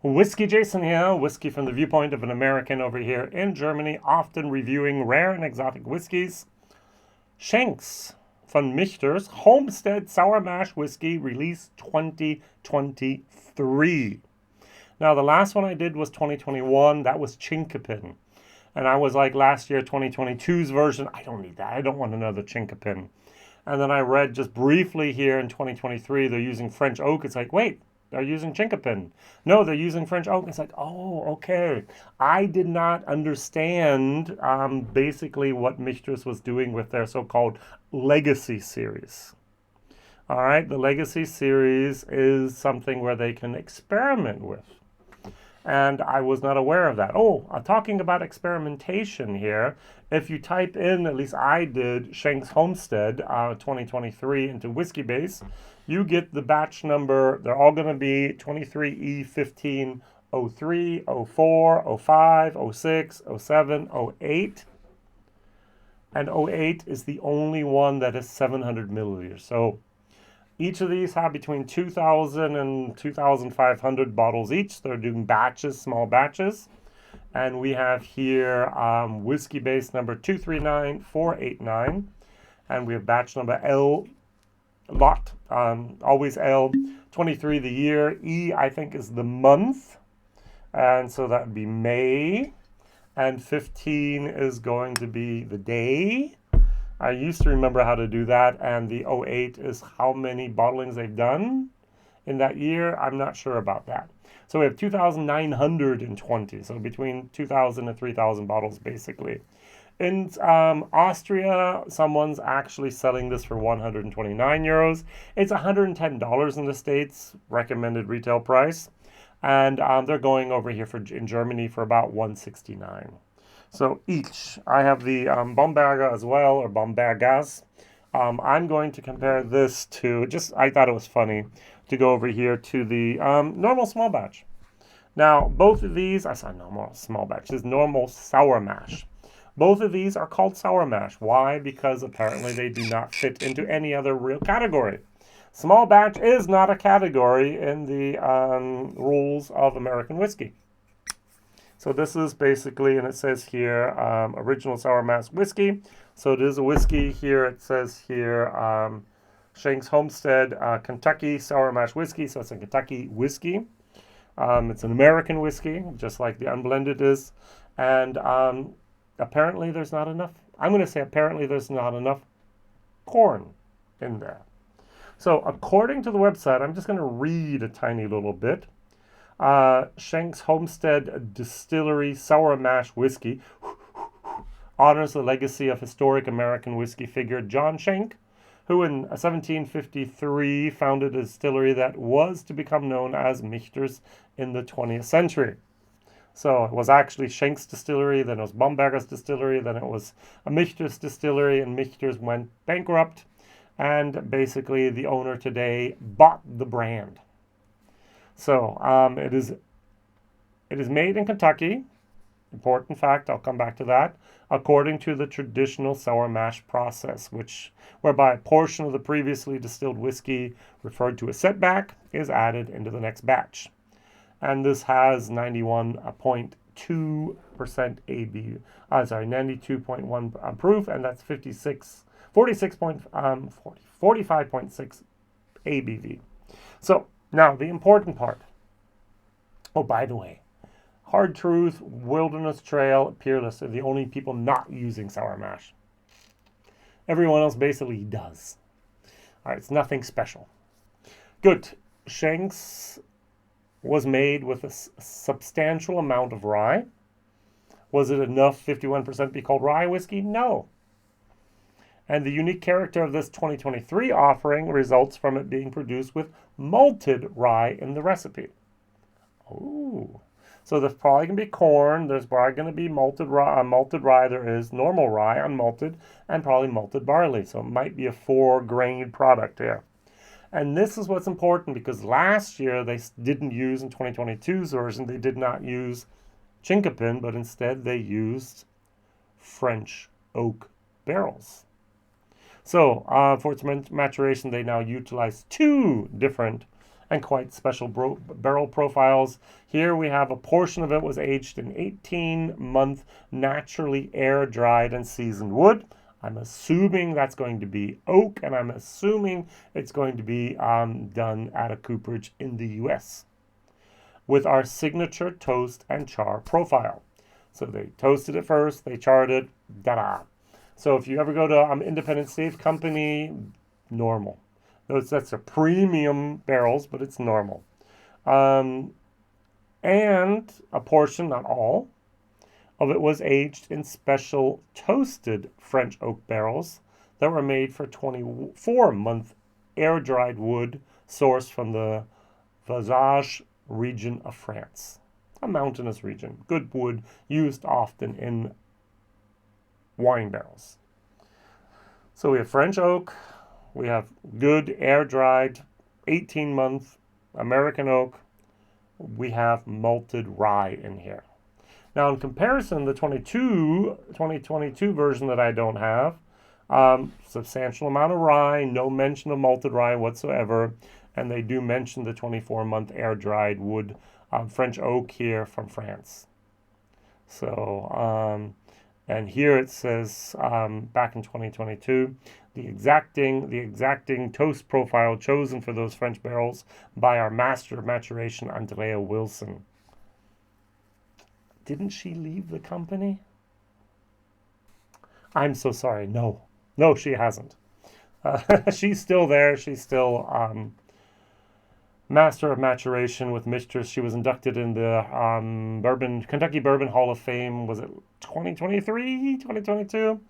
WhiskyJason here, whiskey from the viewpoint of an American over here in Germany, often reviewing rare and exotic whiskeys. Shenk's von Michter's Homestead Sour Mash Whiskey, release 2023. Now, the last one I did was 2021. That was Chinkapin. And I was like, last year, 2022's version, I don't need that. I don't want another Chinkapin. And then I read just briefly here in 2023, they're using French oak. It's like, wait, they're using Chinkapin. No, they're using French oak. It's like, oh, okay. I did not understand basically what Michter's was doing with their so-called legacy series. All right, the legacy series is something where they can experiment with. And I was not aware of that. Oh, talking about experimentation here, if you type in, at least I did, Shenk's Homestead 2023 into Whiskybase, you get the batch number. They're all going to be 23E15, 03, 04, 05, 06, 07, 08. And 08 is the only one that is 700 milliliters. So each of these have between 2,000 and 2,500 bottles each. They're doing batches, small batches. And we have here Whiskybase number 239489. And we have batch number L, lot, always L, 23 the year. E, I think, is the month. And so that would be May. And 15 is going to be the day. I used to remember how to do that, and the 08 is how many bottlings they've done in that year. I'm not sure about that. So we have 2,920, so between 2,000 and 3,000 bottles, basically. In Austria, someone's actually selling this for 129 euros. It's $110 in the States, recommended retail price. And they're going over here in Germany for about 169. So each, I have the Bomberger as well, or Bombergas. I'm going to compare this to, I thought it was funny to go over here to the normal small batch. Now, both of these, I said normal small batch, this is normal sour mash. Both of these are called sour mash. Why? Because apparently they do not fit into any other real category. Small batch is not a category in the rules of American whiskey. So this is basically, and it says here, original sour mash whiskey. So it is a whiskey here. It says here, Shenk's Homestead, Kentucky sour mash whiskey. So it's a Kentucky whiskey. It's an American whiskey, just like the unblended is. And apparently there's not enough. I'm going to say apparently there's not enough corn in there. So according to the website, I'm just going to read a tiny little bit. Shenk's Homestead Distillery Sour Mash Whiskey honors the legacy of historic American whiskey figure John Shenk, who in 1753 founded a distillery that was to become known as Michter's in the 20th century. So it was actually Shenk's Distillery, then it was Bomberger's Distillery, then it was a Michter's Distillery, and Michter's went bankrupt. And basically the owner today bought the brand. So it is made in Kentucky. Important fact, I'll come back to that. According to the traditional sour mash process, whereby a portion of the previously distilled whiskey, referred to as setback, is added into the next batch. And this has 91.2% AB. 92.1 proof, and that's 45.6 ABV. So now the important part. Oh, by the way, Hard Truth, Wilderness Trail, Peerless are the only people not using sour mash. Everyone else basically does. All right, it's nothing special. Good. Shenk's was made with a substantial amount of rye. Was it enough 51% be called rye whiskey? No. And the unique character of this 2023 offering results from it being produced with malted rye in the recipe. Ooh. So there's probably going to be corn. There's probably going to be malted rye. There is normal rye, unmalted, and probably malted barley. So it might be a 4-grain product here. And this is what's important because last year they didn't use, in 2022's version, they did not use Chinkapin, but instead they used French oak barrels. So for its maturation, they now utilize 2 different and quite special barrel profiles. Here we have a portion of it was aged in 18-month naturally air-dried and seasoned wood. I'm assuming that's going to be oak, and I'm assuming it's going to be done at a cooperage in the US with our signature toast and char profile. So they toasted it first, they charred it, da-da. So if you ever go to Independent Safe Company, normal. That's a premium barrels, but it's normal. And a portion, not all, of it was aged in special toasted French oak barrels that were made for 24-month air-dried wood sourced from the Vosges region of France, a mountainous region. Good wood used often in wine barrels. So we have French oak, we have good air-dried 18-month American oak, we have malted rye in here. Now in comparison, the 2022 version that I don't have, substantial amount of rye, no mention of malted rye whatsoever, and they do mention the 24-month air-dried wood French oak here from France. So, and here it says back in 2022, the exacting toast profile chosen for those French barrels by our master of maturation, Andrea Wilson. Didn't she leave the company? I'm so sorry. No, she hasn't. She's still there. She's still master of maturation with Michter. She was inducted in the Kentucky Bourbon Hall of Fame. Was it 2023, 2022?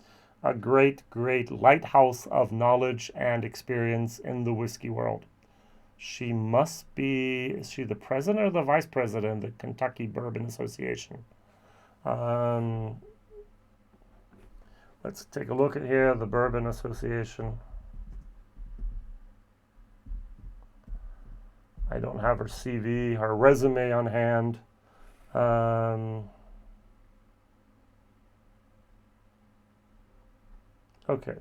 A great lighthouse of knowledge and experience in the whiskey world. She must be, is she the president or the vice president of the Kentucky Bourbon Association? Let's take a look at here, the Bourbon Association. I don't have her CV, her resume on hand. Okay,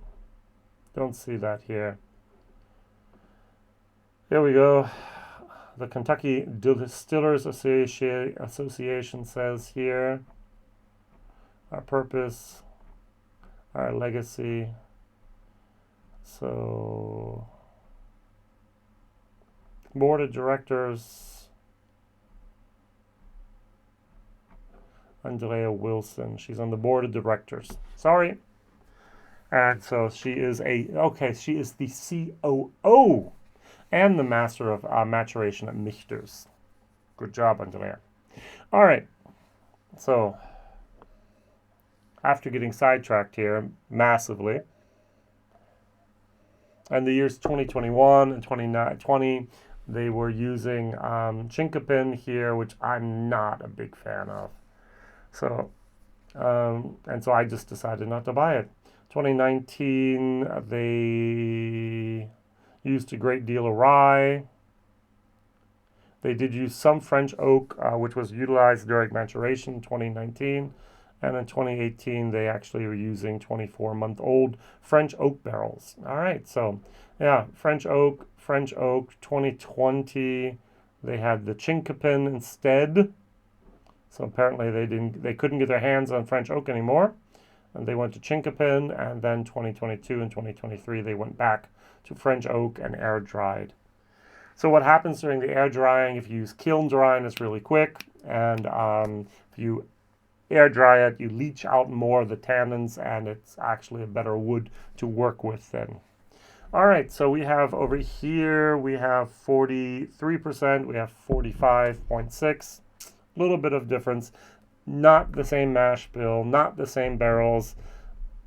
don't see that here. Here we go. The Kentucky Distillers Association says here, our purpose, our legacy. So, board of directors, Andrea Wilson. She's on the board of directors. Sorry. And so she is she is the COO and the master of maturation at Michter's. Good job, Andrea. All right. So, after getting sidetracked here massively, and the years 2021 and 2020, they were using chinkapin here, which I'm not a big fan of. So, and so I just decided not to buy it. 2019, they used a great deal of rye. They did use some French oak, which was utilized during maturation in 2019. And in 2018, they actually were using 24-month-old French oak barrels. All right, so yeah, French oak, 2020, they had the chinkapin instead. So apparently they couldn't get their hands on French oak anymore. And they went to chinkapin, and then 2022 and 2023, they went back to French oak and air dried. So what happens during the air drying, if you use kiln drying, it's really quick. And if you air dry it, you leach out more of the tannins, and it's actually a better wood to work with then. All right, so we have over here, we have 43%, we have 45.6, a little bit of difference. Not the same mash bill, not the same barrels.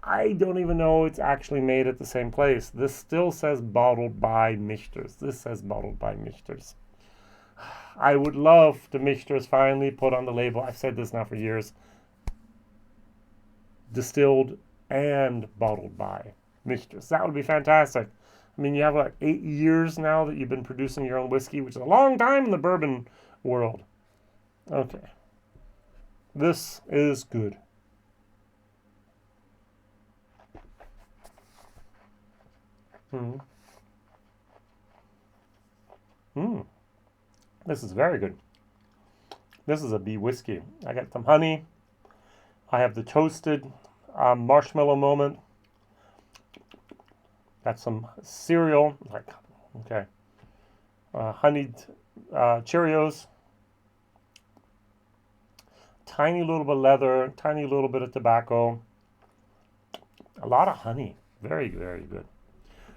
I don't even know it's actually made at the same place. This still says bottled by Michter's. This says bottled by Michter's. I would love the Michter's finally put on the label. I've said this now for years. Distilled and bottled by Michter's. That would be fantastic. I mean, you have like 8 years now that you've been producing your own whiskey, which is a long time in the bourbon world. Okay. This is good. This is very good. This is a bee whiskey. I got some honey. I have the toasted marshmallow moment. Got some cereal, like, okay, honeyed Cheerios. Tiny little bit of leather, tiny little bit of tobacco. A lot of honey. Very, very good.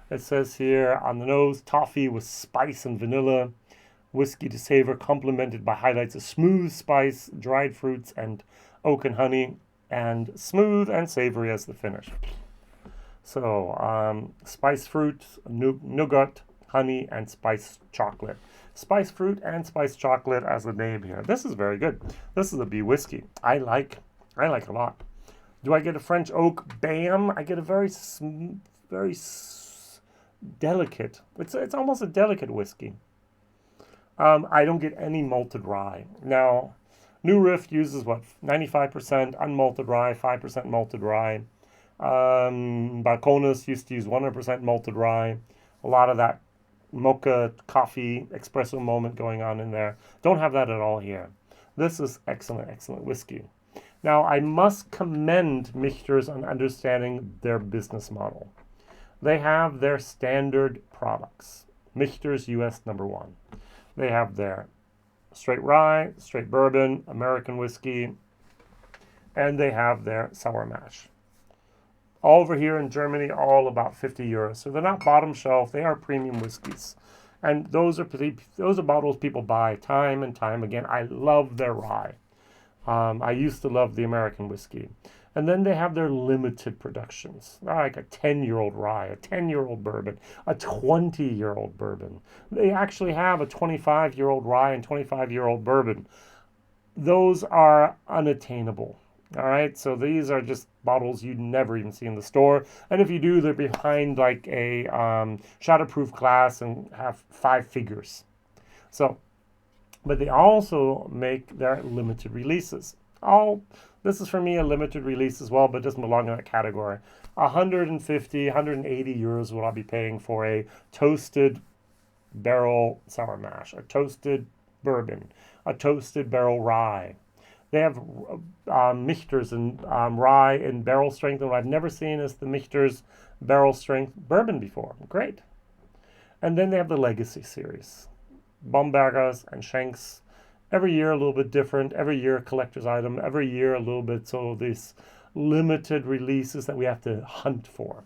It says here on the nose, toffee with spice and vanilla. Whiskey to savor, complemented by highlights of smooth spice, dried fruits, and oak and honey, and smooth and savory as the finish. So, spiced fruit, nougat, honey, and spiced chocolate. Spiced fruit and spiced chocolate as the name here. This is very good. This is a bee whiskey. I like a lot. Do I get a French oak? Bam! I get a very delicate. It's almost a delicate whiskey. I don't get any malted rye. Now, New Riff uses what? 95% unmalted rye, 5% malted rye. Balcones used to use 100% malted rye. A lot of that mocha coffee espresso moment going on in there. Don't have that at all here. This is excellent, excellent whiskey. Now, I must commend Michter's on understanding their business model. They have their standard products. Michter's US #1. They have their straight rye, straight bourbon, American whiskey, and they have their sour mash. All over here in Germany, all about 50 euros. So they're not bottom shelf, they are premium whiskeys. And those are bottles people buy time and time again. I love their rye. I used to love the American whiskey. And then they have their limited productions, like a 10-year-old rye, a 10-year-old bourbon, a 20-year-old bourbon. They actually have a 25-year-old rye and 25-year-old bourbon. Those are unattainable. All right, so these are just bottles you'd never even see in the store. And if you do, they're behind like a shatterproof glass and have 5 figures. So, but they also make their limited releases. This is for me a limited release as well, but doesn't belong in that category. 150, 180 euros what I'll be paying for a toasted barrel sour mash, a toasted bourbon, a toasted barrel rye. They have Michters and rye in barrel strength, and what I've never seen is the Michters barrel strength bourbon before. Great. And then they have the Legacy series, Bombergers and Shenks. Every year a little bit different. Every year a collector's item. Every year a little bit. So these limited releases that we have to hunt for.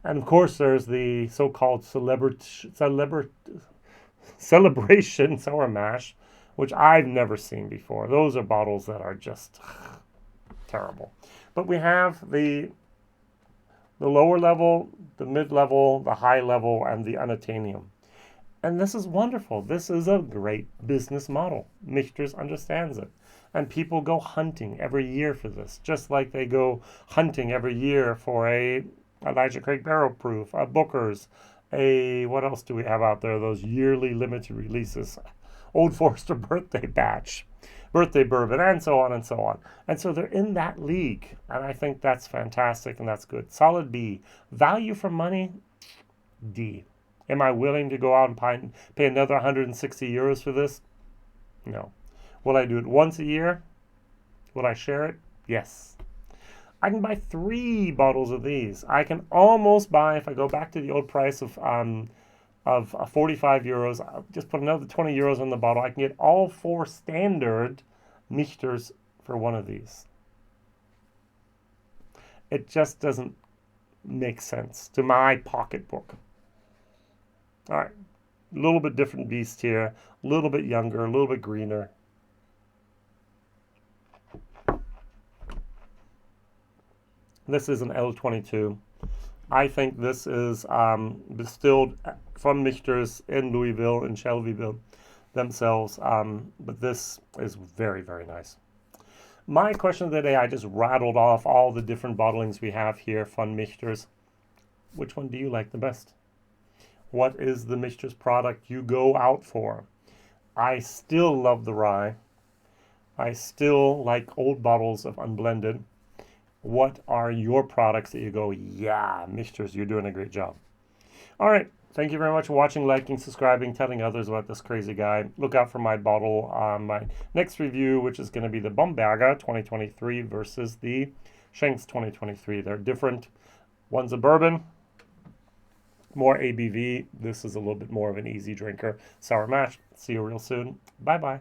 And of course there's the so-called celebration sour mash, which I've never seen before. Those are bottles that are just terrible. But we have the lower level, the mid-level, the high level, and the unattainium. And this is wonderful. This is a great business model. Michter's understands it. And people go hunting every year for this, just like they go hunting every year for a Elijah Craig Barrel Proof, a Booker's, what else do we have out there? Those yearly limited releases. Old Forester birthday batch, birthday bourbon, and so on and so on. And so they're in that league. And I think that's fantastic and that's good. Solid B. Value for money, D. Am I willing to go out and pay another 160 euros for this? No. Will I do it once a year? Will I share it? Yes. I can buy 3 bottles of these. I can almost buy, if I go back to the old price of 45 euros, I'll just put another 20 euros on the bottle. I can get all 4 standard Michters for one of these. It just doesn't make sense to my pocketbook. All right, a little bit different beast here, a little bit younger, a little bit greener. This is an L22. I think this is distilled from Michter's in Louisville, in Shelbyville themselves, but this is very, very nice. My question of the day, I just rattled off all the different bottlings we have here from Michter's. Which one do you like the best? What is the Michter's product you go out for? I still love the rye. I still like old bottles of unblended. What are your products that you go, yeah, Michter's, you're doing a great job? All right, Thank you very much for watching, liking, subscribing, telling others about this crazy guy. Look out for my bottle on my next review, which is going to be the Bamberger 2023 versus the Schenk's 2023. They're different. One's a bourbon, more ABV. This is a little bit more of an easy drinker. Sour mash. See you real soon. Bye-bye.